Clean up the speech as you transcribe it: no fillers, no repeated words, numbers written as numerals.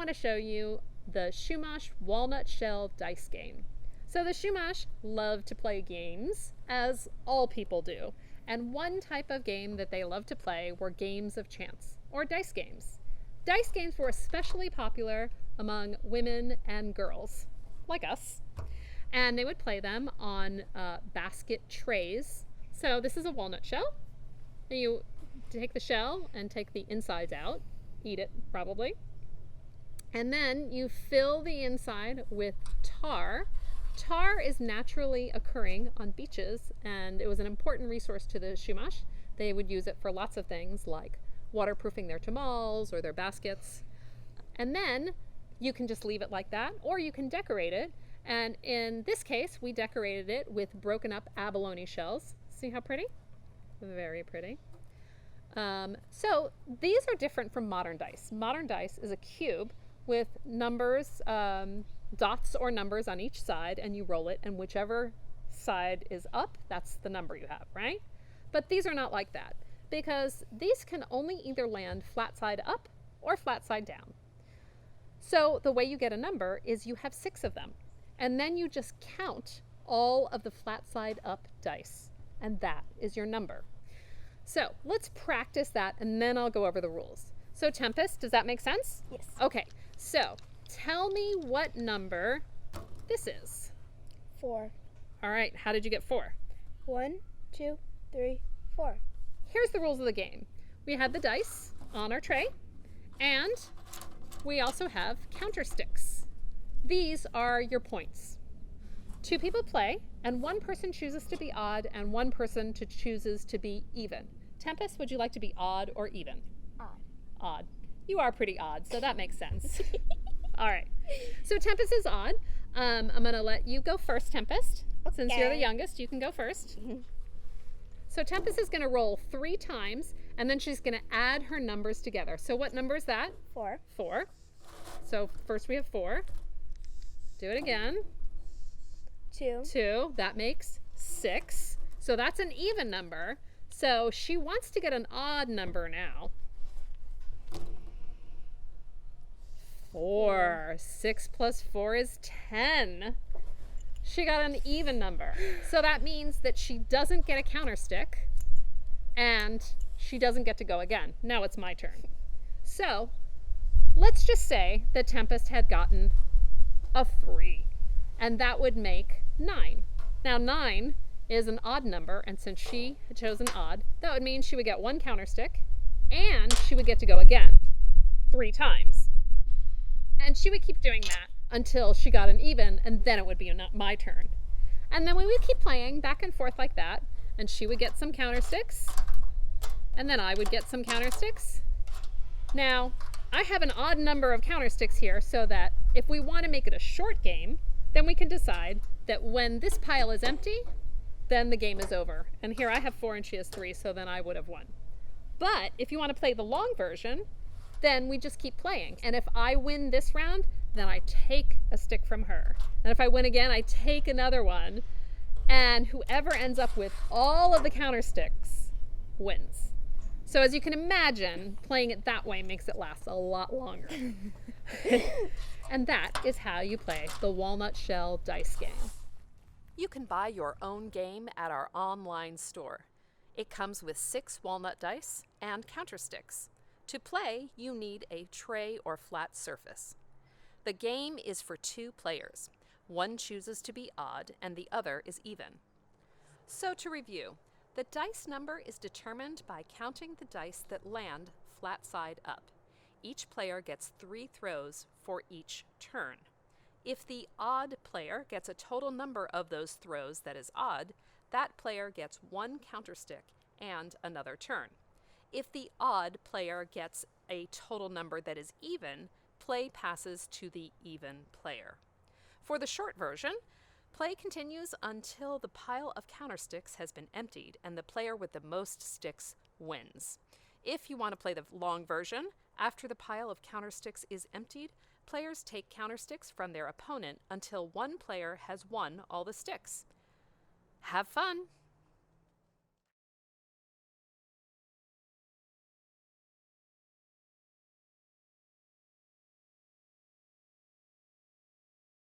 want to show you the Chumash Walnut Shell dice game. So the Chumash love to play games, as all people do. And one type of game that they love to play were games of chance, or dice games. Dice games were especially popular among women and girls, like us. And they would play them on basket trays. So this is a walnut shell. You take the shell and take the insides out. Eat it, probably. And then you fill the inside with tar. Tar is naturally occurring on beaches, and it was an important resource to the Chumash. They would use it for lots of things like waterproofing their tamales or their baskets. And then you can just leave it like that, or you can decorate it. And in this case, we decorated it with broken up abalone shells. See how pretty? Very pretty. So these are different from modern dice. Modern dice is a cube with numbers, dots or numbers on each side, and you roll it, and whichever side is up, that's the number you have, right? But these are not like that, because these can only either land flat side up or flat side down. So the way you get a number is you have 6 of them, and then you just count all of the flat side up dice, and that is your number. So let's practice that, and then I'll go over the rules. So Tempest, does that make sense? Yes. Okay, so tell me what number this is. 4. All right, how did you get 4? 1, 2, 3, 4. Here's the rules of the game. We had the dice on our tray, and we also have counter sticks. These are your points. 2 people play, and 1 person chooses to be odd, and 1 person chooses to be even. Tempest, would you like to be odd or even? Odd. Odd. You are pretty odd, so that makes sense. All right. So Tempest is odd. I'm going to let you go first, Tempest. Since you're the youngest, you can go first. So Tempest is going to roll 3 times, and then she's going to add her numbers together. So what number is that? 4. 4. So first we have 4. Do it again. 2. 2. That makes 6. So that's an even number. So she wants to get an odd number now. 4. 6 plus 4 is 10. She got an even number. So that means that she doesn't get a counter stick, and she doesn't get to go again. Now it's my turn. So let's just say that Tempest had gotten a 3, and that would make 9. Now 9 is an odd number, and since she had chosen odd, that would mean she would get 1 counter stick, and she would get to go again 3 times. And she would keep doing that until she got an even, and then it would be my turn. And then we would keep playing back and forth like that, and she would get some counter sticks, and then I would get some counter sticks. Now, I have an odd number of counter sticks here, so that if we want to make it a short game, then we can decide that when this pile is empty, then the game is over. And here I have 4 and she has 3, so then I would have won. But if you want to play the long version, then we just keep playing. And if I win this round, then I take a stick from her. And if I win again, I take another one. And whoever ends up with all of the counter sticks wins. So as you can imagine, playing it that way makes it last a lot longer. And that is how you play the Walnut Shell dice game. You can buy your own game at our online store. It comes with 6 walnut dice and counter sticks. To play, you need a tray or flat surface. The game is for 2 players. One chooses to be odd and the other is even. So to review, the dice number is determined by counting the dice that land flat side up. Each player gets 3 throws for each turn. If the odd player gets a total number of those throws that is odd, that player gets 1 counter stick and another turn. If the odd player gets a total number that is even, play passes to the even player. For the short version, play continues until the pile of counter sticks has been emptied and the player with the most sticks wins. If you want to play the long version, after the pile of counter sticks is emptied, players take counter sticks from their opponent until one player has won all the sticks. Have fun!